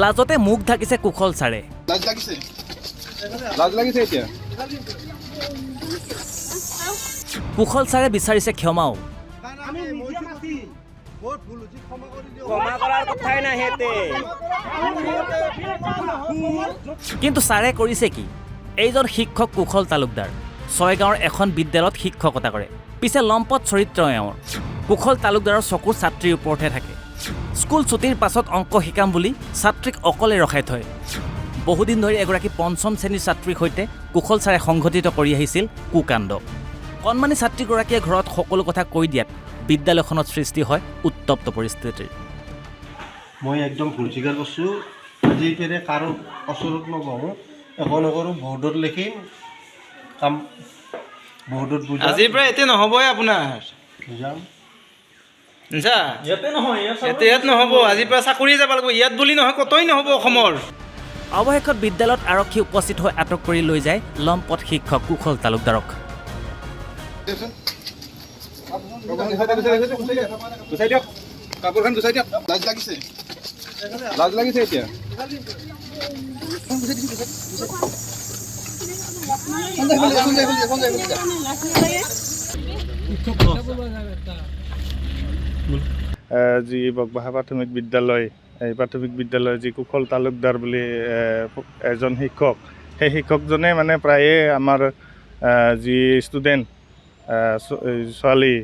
লাজতে মুখ ঢাকিছে কুশল ছাৰে। কুশল ছাৰে বিচাৰিছে ক্ষমাও। কিন্তু ছাৰে কৰিছে কি? এইজন শিক্ষক কুশল তালুকদাৰ ছয়গাঁৱৰ এখন বিদ্যালয়ত শিক্ষকতা কৰে। পিছে লম্পট চৰিত্ৰ এওঁৰ। কুশল তালুকদাৰৰ চকুৰ ছাত্ৰীৰ ওপৰতহে থাকে। স্কুল ছুটিৰ পাছত অংক শিকাম বুলি ছাত্ৰীক অকলে ৰখাই থয়। বহুদিন ধৰি এগৰাকী পঞ্চম শ্ৰেণীৰ ছাত্ৰীৰ সৈতে কুশল ছাৰে সংঘটিত কৰি আহিছিল কুকাণ্ড। কণমানি ছাত্ৰীগৰাকীয়ে ঘৰত সকলো কথা কৈ দিয়াত বিদ্যালয়খনত সৃষ্টি হয় উত্তপ্ত পৰিস্থিতিৰ। মই একদম ভুল স্বীকাৰ কৰিছোঁ। আজিৰ পৰা কাৰো ওচৰত নবহোঁ, একো নকৰোঁ, বৰ্ডত লিখিম, কাম বৰ্ডত বুজাম। আজিৰ পৰা এতিয়া নহ'বই আপোনাৰ বুজাম। ইয়াত নহ'ব, আজিৰ পৰা চাকৰি যাব লাগিব। ইয়াত বুলি নহয়, কতই নহ'ব অসমৰ। অৱশেষত বিদ্যালয়ত আৰক্ষী উপস্থিত হৈ আটক কৰি লৈ যায় লম্পট শিক্ষক কুশল তালুকদাৰক। যি বকবাহা প্ৰাথমিক বিদ্যালয়, এই প্ৰাথমিক বিদ্যালয়ৰ যি কুশল তালুকদাৰ বুলি এজন শিক্ষক, সেই শিক্ষকজনে মানে প্ৰায়ে আমাৰ যি ষ্টুডেণ্ট ছোৱালী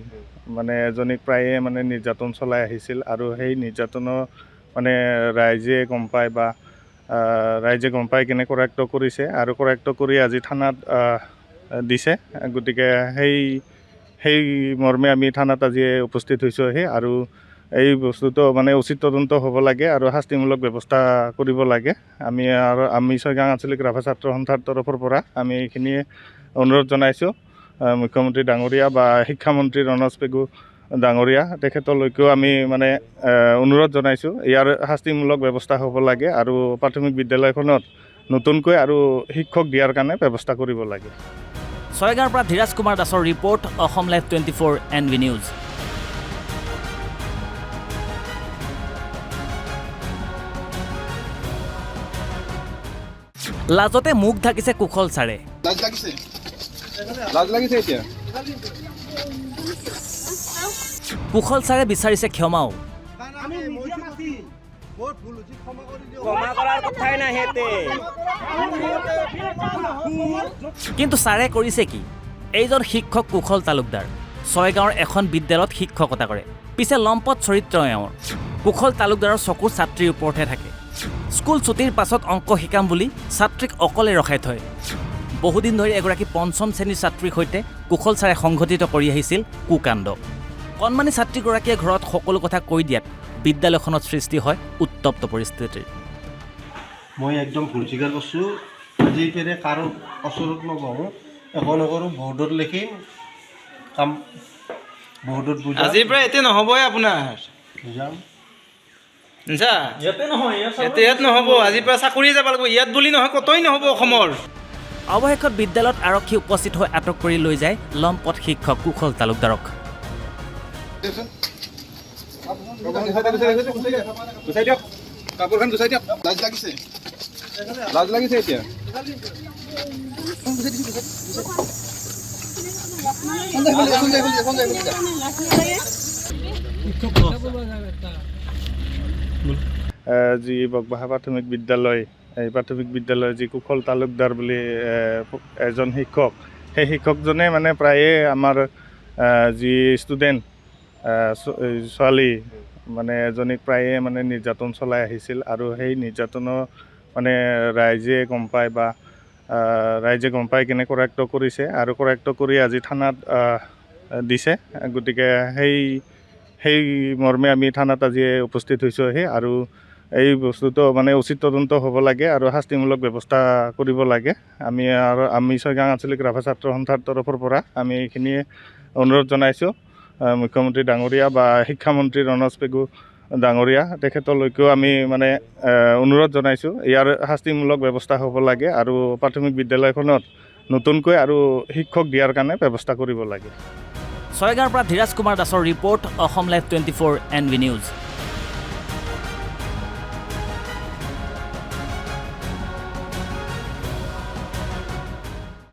মানে এজনীক প্ৰায়ে মানে নিৰ্যাতন চলাই আহিছিল। আৰু সেই নিৰ্যাতনৰ মানে ৰাইজে গম পাই কিনে কৰায়ত্ব কৰিছে আৰু কৰায়ত্ব কৰি আজি থানাত দিছে। গতিকে সেই মৰ্মে আমি থানাত আজি উপস্থিত হৈছোঁহি। আৰু এই বস্তুটো মানে উচিত তদন্ত হ'ব লাগে আৰু শাস্তিমূলক ব্যৱস্থা কৰিব লাগে। আমি ছয়গাঁও আঞ্চলিক ৰাভা ছাত্ৰ সন্থাৰ তৰফৰ পৰা আমি এইখিনিয়ে অনুৰোধ জনাইছোঁ মুখ্যমন্ত্ৰী ডাঙৰীয়া বা শিক্ষামন্ত্ৰী ৰণোজ পেগু ডাঙৰীয়া তেখেতলৈকেও আমি মানে অনুৰোধ জনাইছোঁ ইয়াৰ শাস্তিমূলক ব্যৱস্থা হ'ব লাগে আৰু প্ৰাথমিক বিদ্যালয়খনত নতুনকৈ আৰু শিক্ষক দিয়াৰ কাৰণে ব্যৱস্থা কৰিব লাগে। ছয়গাঁৱৰ পৰা ধীৰাজ কুমাৰ দাসৰ report, Assam live 24 NV news. লাজতে মুখ ঢাকিছে কুশল ছাৰে। কুশল ছাৰে বিচাৰিছে ক্ষমাও। কিন্তু ছাৰে কৰিছে কি? এইজন শিক্ষক কুশল তালুকদাৰ ছয়গাঁৱৰ এখন বিদ্যালয়ত শিক্ষকতা কৰে। পিছে লম্পট চৰিত্ৰ এওঁৰ। কুশল তালুকদাৰৰ চকুৰ ছাত্ৰীৰ ওপৰতহে থাকে। স্কুল ছুটিৰ পাছত অংক শিকাম বুলি ছাত্ৰীক অকলে ৰখাই থয়। বহুদিন ধৰি এগৰাকী পঞ্চম শ্ৰেণীৰ ছাত্ৰীৰ সৈতে কুশল ছাৰে সংঘটিত কৰি আহিছিল কুকাণ্ড। কণমানি ছাত্ৰীগৰাকীয়ে ঘৰত সকলো কথা কৈ দিয়াত বিদ্যালয়খনত সৃষ্টি হয় উত্তপ্ত পৰিস্থিতিৰ। মই একদম ভুল স্বীকাৰ কৰিছোঁ। আজিৰ পৰা কাৰো ওচৰত নবহোঁ, একো নকৰোঁ, বৰ্ডত লিখিম, কাম বৰ্ডত বুজাম। আজিৰ পৰা এতিয়া নহ'বই আপোনাৰ বুজাম। ইয়াত নহ'ব, আজিৰ পৰা চাকৰি যাব লাগিব। ইয়াত বুলি নহয়, কতই নহ'ব অসমৰ। অৱশেষত বিদ্যালয়ত আৰক্ষী উপস্থিত হৈ আটক কৰি লৈ যায় লম্পট শিক্ষক কুশল তালুকদাৰক। যি বকবাহা প্ৰাথমিক বিদ্যালয়, এই প্ৰাথমিক বিদ্যালয়ৰ যি কুশল তালুকদাৰ বুলি এজন শিক্ষক, সেই শিক্ষকজনে মানে প্ৰায়ে আমাৰ যি ষ্টুডেণ্ট ছোৱালী মানে এজনীক প্ৰায়ে মানে নিৰ্যাতন চলাই আহিছিল। আৰু সেই নিৰ্যাতনৰ মানে ৰাইজে গম পাই কিনে কৰায়ত্ব কৰিছে আৰু কৰায়ত্ব কৰি আজি থানাত দিছে। গতিকে সেই মৰ্মে আমি থানাত আজি উপস্থিত হৈছোঁহি। আৰু এই বস্তুটো মানে উচিত তদন্ত হ'ব লাগে আৰু শাস্তিমূলক ব্যৱস্থা কৰিব লাগে। আমি ছয়গাঁও আঞ্চলিক ৰাভা ছাত্ৰ সন্থাৰ তৰফৰ পৰা আমি এইখিনিয়ে অনুৰোধ জনাইছোঁ মুখ্যমন্ত্ৰী ডাঙৰীয়া বা শিক্ষামন্ত্ৰী ৰণোজ পেগু ডাঙৰীয়া তেখেতলৈকেও আমি মানে অনুৰোধ জনাইছোঁ ইয়াৰ শাস্তিমূলক ব্যৱস্থা হ'ব লাগে আৰু প্ৰাথমিক বিদ্যালয়খনত নতুনকৈ আৰু শিক্ষক দিয়াৰ কাৰণে ব্যৱস্থা কৰিব লাগে। ছয়গাঁৱৰ পৰা ধীৰাজ কুমাৰ দাসৰ report, Assam live 24 NV news.